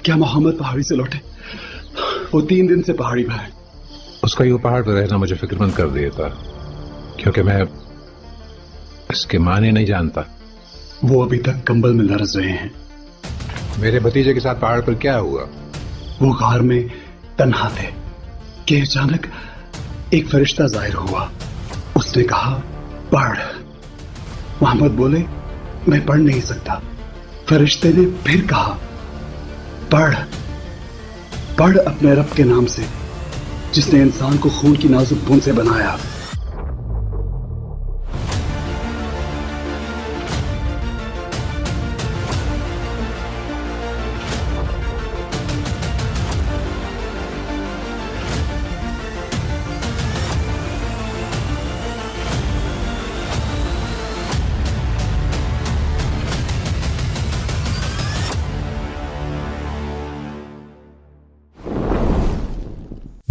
क्या मोहम्मद पहाड़ी से लौटे? वो 3 दिन से पहाड़ी पर है। उसका यूं पहाड़ पर रहना मुझे फिक्रमंद कर दिया था, क्योंकि मैं इसके माने नहीं जानता। वो अभी तक कंबल में लरज रहे हैं। मेरे भतीजे के साथ पहाड़ पर क्या हुआ? वो गार में तन्हा थे कि अचानक एक फरिश्ता जाहिर हुआ। उसने कहा, पढ़। मोहम्मद बोले, मैं पढ़ नहीं सकता। फरिश्ते ने फिर कहा, पढ़ पढ़ अपने रब के नाम से जिसने इंसान को खून की नाजुक बूंद से बनाया।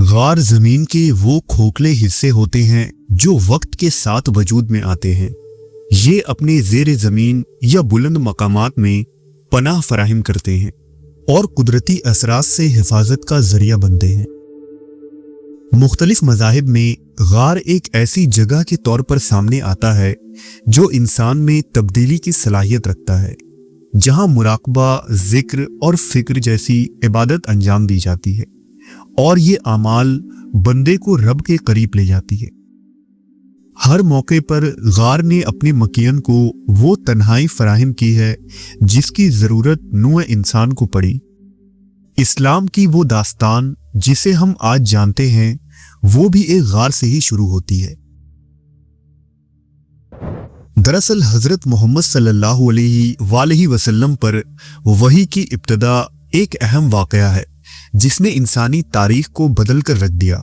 गार जमीन के वो खोखले हिस्से होते हैं जो वक्त के साथ वजूद में आते हैं। ये अपने ज़ेर ज़मीन या बुलंद मकामात में पनाह फराहम करते हैं और कुदरती असरात से हिफाजत का जरिया बनते हैं। मुख्तलिफ मज़ाहिब में गार एक ऐसी जगह के तौर पर सामने आता है जो इंसान में तब्दीली की सलाहियत रखता है, जहाँ मुराकबा, जिक्र और फिक्र जैसी इबादत अंजाम दी जाती है और ये आमाल बंदे को रब के करीब ले जाती है। हर मौके पर गार ने अपने मकीन को वो तन्हाई फराहम की है जिसकी ज़रूरत नूह इंसान को पड़ी। इस्लाम की वो दास्तान जिसे हम आज जानते हैं वो भी एक गार से ही शुरू होती है। दरअसल हज़रत मोहम्मद सल्लल्लाहु अलैहि वसल्लम पर वही की इब्तिदा एक अहम वाक़या है जिसने इंसानी तारीख को बदल कर रख दिया।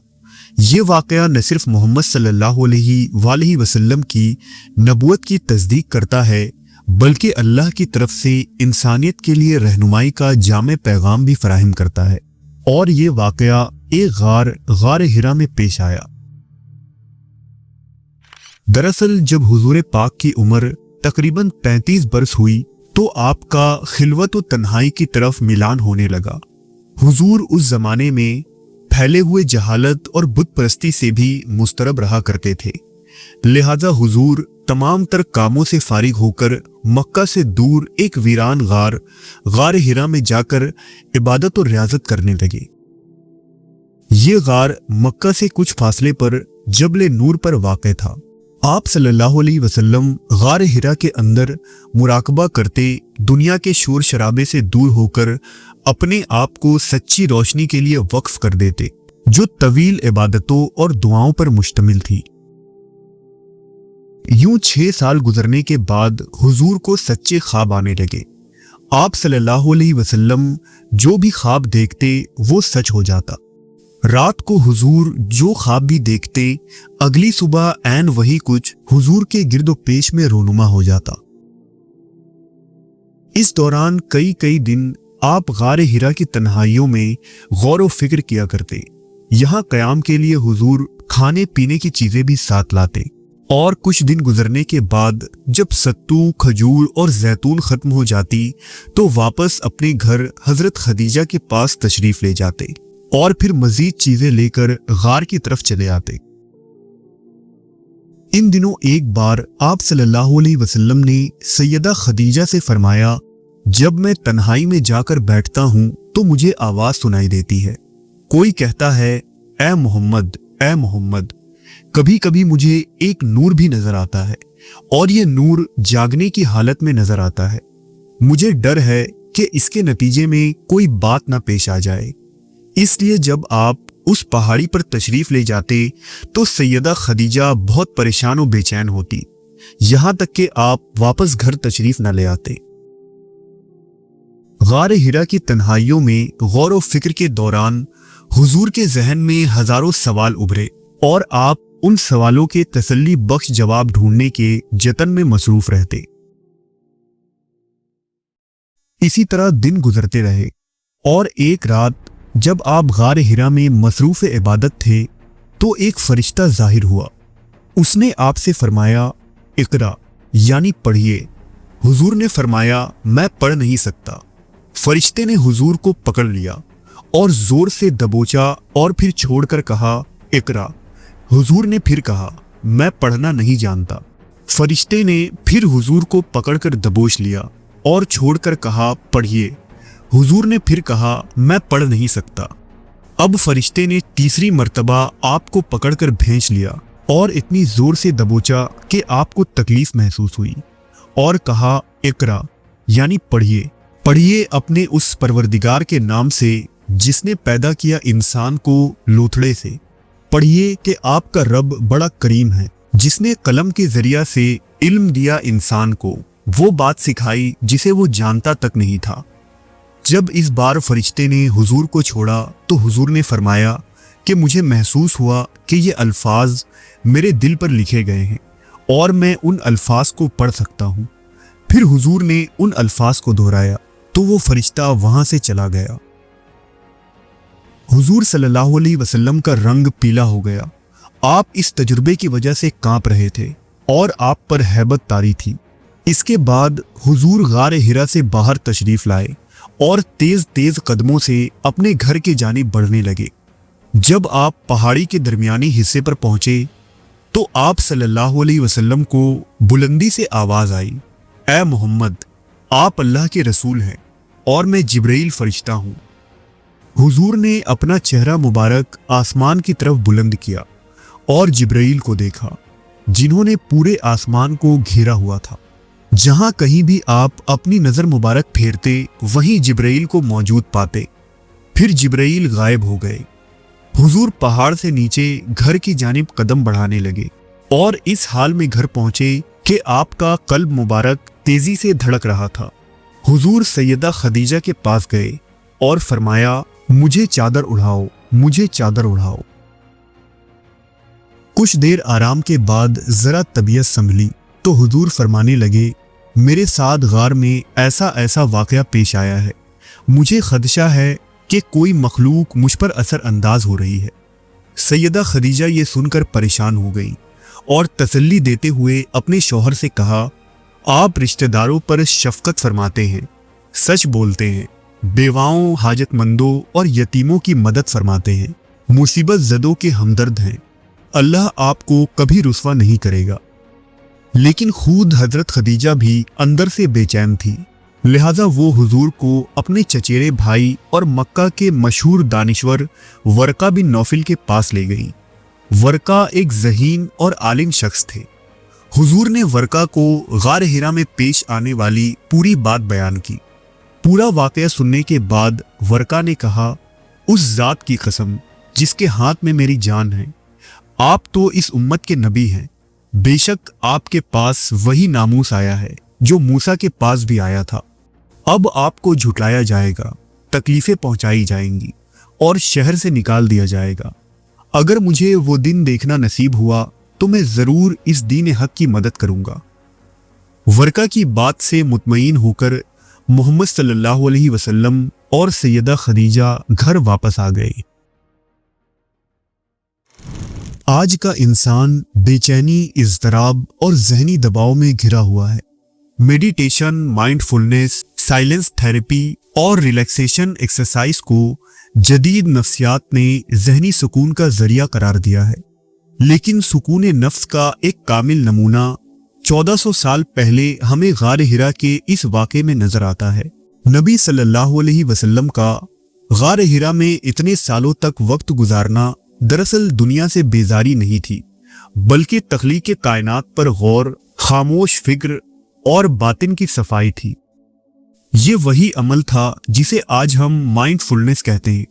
ये वाक़या न सिर्फ मोहम्मद सल्लल्लाहु अलैहि वसल्लम की नबूवत की तस्दीक करता है बल्कि अल्लाह की तरफ से इंसानियत के लिए रहनुमाई का जामे पैगाम भी फराहम करता है। और ये वाक़या एक गार हिरा में पेश आया। दरअसल जब हुजूर पाक की उम्र तकरीबन 35 बरस हुई तो आपका खिलवत व तन्हाई की तरफ मिलान होने लगा। हुजूर उस जमाने में फैले हुए जहालत और बुत परस्ती से भी मुस्तरब रहा करते थे, लिहाजा हुजूर तमाम तर कामों से फारिग होकर मक्का से दूर एक वीरान गार हिरा में जाकर इबादत और रियाजत करने लगे। ये गार मक्का से कुछ फासले पर जबल नूर पर वाक़ था। आप सल्लल्लाहु अलैहि वसल्लम गार हिरा के अंदर मुराकबा करते दुनिया के शोर शराबे से दूर होकर अपने आप को सच्ची रोशनी के लिए वक्फ कर देते, जो तवील इबादतों और दुआओं पर मुश्तमिल थी। यूं 6 साल गुजरने के बाद हुजूर को सच्चे ख्वाब आने लगे। आप सल्लल्लाहु अलैहि वसल्लम जो भी ख्वाब देखते वो सच हो जाता। रात को हुजूर जो ख्वाब भी देखते अगली सुबह ऐन वही कुछ हुजूर के गिरदो पेश में रोनुमा हो जाता। इस दौरान कई दिन आप गार हिरा की तन्हाइयों में गौर व फिक्र किया करते। यहाँ क़याम के लिए हुजूर खाने पीने की चीजें भी साथ लाते और कुछ दिन गुजरने के बाद जब सत्तू, खजूर और जैतून खत्म हो जाती तो वापस अपने घर हजरत खदीजा के पास तशरीफ ले जाते और फिर मजीद चीजें लेकर गार की तरफ चले आते। इन दिनों एक बार आप सल्लल्लाहु अलैहि वसल्लम ने सैयदा खदीजा से फरमाया, जब मैं तन्हाई में जाकर बैठता हूं तो मुझे आवाज सुनाई देती है, कोई कहता है ए मोहम्मद, ए मोहम्मद। कभी कभी मुझे एक नूर भी नजर आता है और ये नूर जागने की हालत में नजर आता है। मुझे डर है कि इसके नतीजे में कोई बात ना पेश आ जाए, इसलिए जब आप उस पहाड़ी पर तशरीफ ले जाते तो सैयदा खदीजा बहुत परेशान और बेचैन होती, यहां तक कि आप वापस घर तशरीफ न ले आते। गार हिरा की तन्हाइयों में गौर व फिक्र के दौरान हुजूर के जहन में हजारों सवाल उभरे और आप उन सवालों के तसल्ली बख्श जवाब ढूंढने के जतन में मसरूफ रहते। इसी तरह दिन गुजरते रहे और एक रात जब आप गार हिरा में मसरूफ इबादत थे तो एक फरिश्ता जाहिर हुआ। उसने आपसे फरमाया, इकरा यानी पढ़िए। हुजूर ने फरमाया, मैं पढ़ नहीं सकता। फरिश्ते ने हुजूर को पकड़ लिया और जोर से दबोचा और फिर छोड़कर कहा, इकरा। हुजूर ने फिर कहा, मैं पढ़ना नहीं जानता। फरिश्ते ने फिर हुजूर को पकड़कर दबोच लिया और छोड़कर कहा, पढ़िए। हुजूर ने फिर कहा, मैं पढ़ नहीं सकता। अब फरिश्ते ने तीसरी मर्तबा आपको पकड़कर भींच लिया और इतनी जोर से दबोचा कि आपको तकलीफ महसूस हुई और कहा, इकरा, यानी पढ़िए। पढ़िए अपने उस परवरदिगार के नाम से जिसने पैदा किया इंसान को लोथड़े से। पढ़िए कि आपका रब बड़ा करीम है, जिसने कलम के जरिया से इल्म दिया इंसान को, वो बात सिखाई जिसे वो जानता तक नहीं था। जब इस बार फरिश्ते ने हुजूर को छोड़ा तो हुजूर ने फरमाया कि मुझे महसूस हुआ कि ये अल्फाज मेरे दिल पर लिखे गए हैं और मैं उन अल्फाज को पढ़ सकता हूँ। फिर हुजूर ने उन अल्फाज को दोहराया तो वो फरिश्ता वहां से चला गया। हुजूर सल्लल्लाहु अलैहि वसल्लम का रंग पीला हो गया। आप इस तजुर्बे की वजह से कांप रहे थे और आप पर हैबत तारी थी। इसके बाद हुजूर गार हिरा से बाहर तशरीफ लाए और तेज तेज कदमों से अपने घर के जानिब बढ़ने लगे। जब आप पहाड़ी के दरमियानी हिस्से पर पहुंचे तो आप सल्लल्लाहु अलैहि वसल्लम को बुलंदी से आवाज आई, ऐ मोहम्मद, आप अल्लाह के रसूल हैं और मैं जिब्राइल फरिश्ता हूं। हुजूर ने अपना चेहरा मुबारक आसमान की तरफ बुलंद किया और जिब्राइल को देखा, जिन्होंने पूरे आसमान को घेरा हुआ था। जहां कहीं भी आप अपनी नजर मुबारक फेरते वहीं जिब्राइल को मौजूद पाते। फिर जिब्राइल गायब हो गए। हुजूर पहाड़ से नीचे घर की जानिब कदम बढ़ाने लगे और इस हाल में घर पहुंचे कि आपका कल्ब मुबारक तेजी से धड़क रहा था। हुजूर सैयदा खदीजा के पास गए और फरमाया, मुझे चादर उड़ाओ, मुझे चादर उड़ाओ। कुछ देर आराम के बाद जरा तबीयत संभली तो हुजूर फरमाने लगे, मेरे साथ गार में ऐसा ऐसा वाकया पेश आया है। मुझे खदशा है कि कोई मखलूक मुझ पर असर अंदाज हो रही है। सैयदा खदीजा ये सुनकर परेशान हो गई और तसल्ली देते हुए अपने शौहर से कहा, आप रिश्तेदारों पर शफकत फरमाते हैं, सच बोलते हैं, बेवाओं, हाजतमंदों और यतीमों की मदद फरमाते हैं, मुसीबत ज़दों के हमदर्द हैं। अल्लाह आपको कभी रुस्वा नहीं करेगा। लेकिन खुद हजरत खदीजा भी अंदर से बेचैन थी, लिहाजा वो हुजूर को अपने चचेरे भाई और मक्का के मशहूर दानिश्वर वर्का बिन नौफिल के पास ले गई। वर्का एक ज़हीन और आलिम शख्स थे। हुजूर ने वर्का को गार हिरा में पेश आने वाली पूरी बात बयान की। पूरा वाकया सुनने के बाद वर्का ने कहा, उस ज़ात की कसम जिसके हाथ में मेरी जान है, आप तो इस उम्मत के नबी हैं। बेशक आपके पास वही नामूस आया है जो मूसा के पास भी आया था। अब आपको झुटलाया जाएगा, तकलीफें पहुंचाई जाएंगी और शहर से निकाल दिया जाएगा। अगर मुझे वो दिन देखना नसीब हुआ तो मैं जरूर इस दीन हक की मदद करूंगा। वर्का की बात से मुतमईन होकर मोहम्मद सल्लल्लाहु अलैहि वसल्लम और सैयदा खदीजा घर वापस आ गए। आज का इंसान बेचैनी, इज़्तिराब और जहनी दबाव में घिरा हुआ है। मेडिटेशन, माइंडफुलनेस, साइलेंस थेरेपी और रिलैक्सेशन एक्सरसाइज को जदीद नफ्सियात ने जहनी सुकून का जरिया करार दिया है। लेकिन सुकून नफ्स का एक कामिल नमूना 1400 साल पहले हमें गार हिरा के इस वाक़े में नजर आता है। नबी सल्लल्लाहु अलैहि वसल्लम का गार हिरा में इतने सालों तक वक्त गुजारना दरअसल दुनिया से बेजारी नहीं थी, बल्कि तख्लीक कायनात पर गौर, खामोश फिक्र और बातिन की सफाई थी। ये वही अमल था जिसे आज हम माइंडफुलनेस कहते हैं।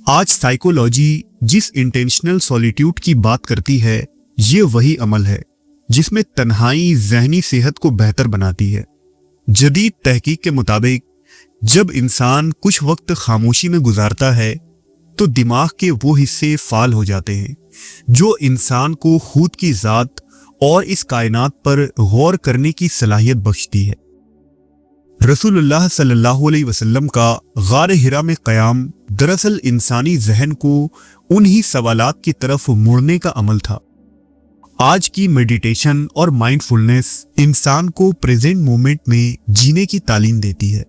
आज साइकोलॉजी जिस इंटेंशनल सॉलिट्यूड की बात करती है, ये वही अमल है जिसमें तन्हाई जहनी सेहत को बेहतर बनाती है। जदीद तहकीक के मुताबिक जब इंसान कुछ वक्त खामोशी में गुजारता है तो दिमाग के वो हिस्से फाल हो जाते हैं जो इंसान को खुद की ज़ात और इस कायनात पर गौर करने की सलाहियत बख्शती है। रसूलुल्लाह सल्लल्लाहु अलैहि वसल्लम का गार हिरा में क़याम दरअसल इंसानी जहन को उन्हीं सवालात की तरफ मोड़ने का अमल था। आज की मेडिटेशन और माइंडफुलनेस इंसान को प्रेजेंट मोमेंट में जीने की तालीम देती है।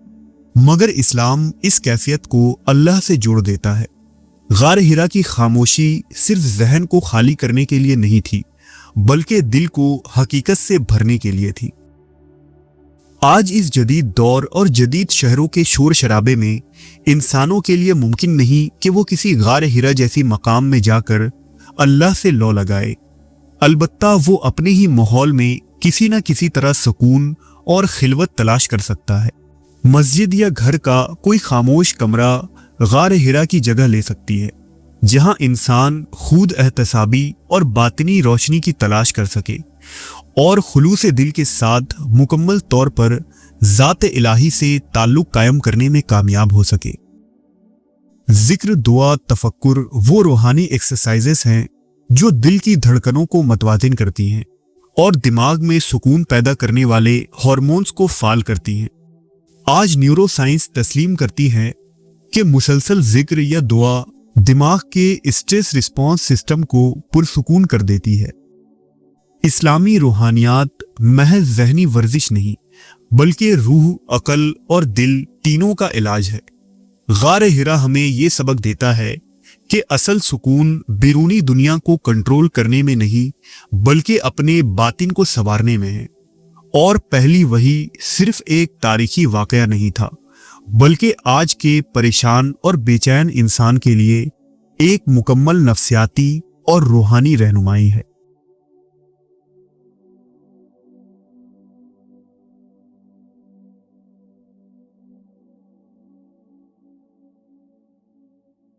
मगर इस्लाम इस कैफियत को अल्लाह से जोड़ देता है। गार हिरा की खामोशी सिर्फ जहन को खाली करने के लिए नहीं थी, बल्कि दिल को हकीकत से भरने के लिए थी। आज इस जदीद दौर और जदीद शहरों के शोर शराबे में इंसानों के लिए मुमकिन नहीं कि वो किसी गार हिरा जैसी मकाम में जाकर अल्लाह से लौ लगाए। अलबत्ता वो अपने ही माहौल में किसी न किसी तरह सुकून और खिलवत तलाश कर सकता है। मस्जिद या घर का कोई खामोश कमरा गार हिरा की जगह ले सकती है, जहां इंसान खुद एहतसाबी और बातिनी रोशनी की तलाश कर सके और खुलूस दिल के साथ मुकम्मल तौर पर ज़ात इलाही से ताल्लुक कायम करने में कामयाब हो सके। जिक्र, दुआ, तफक्कुर वो रूहानी एक्सरसाइजेस हैं जो दिल की धड़कनों को मतवाजिन करती हैं और दिमाग में सुकून पैदा करने वाले हार्मोन्स को फाल करती हैं। आज न्यूरो साइंस तस्लीम करती है कि मुसलसल जिक्र या दुआ दिमाग के स्ट्रेस रिस्पॉन्स सिस्टम को पुरसुकून कर देती है। इस्लामी रूहानियात महज ज़हनी वर्जिश नहीं, बल्कि रूह, अकल और दिल तीनों का इलाज है। गार हिरा हमें ये सबक देता है कि असल सुकून बैरूनी दुनिया को कंट्रोल करने में नहीं, बल्कि अपने बातिन को संवारने में है। और पहली वही सिर्फ एक तारीखी वाकया नहीं था, बल्कि आज के परेशान और बेचैन इंसान के लिए एक मुकम्मल नफ्सियाती और रूहानी रहनुमाई है।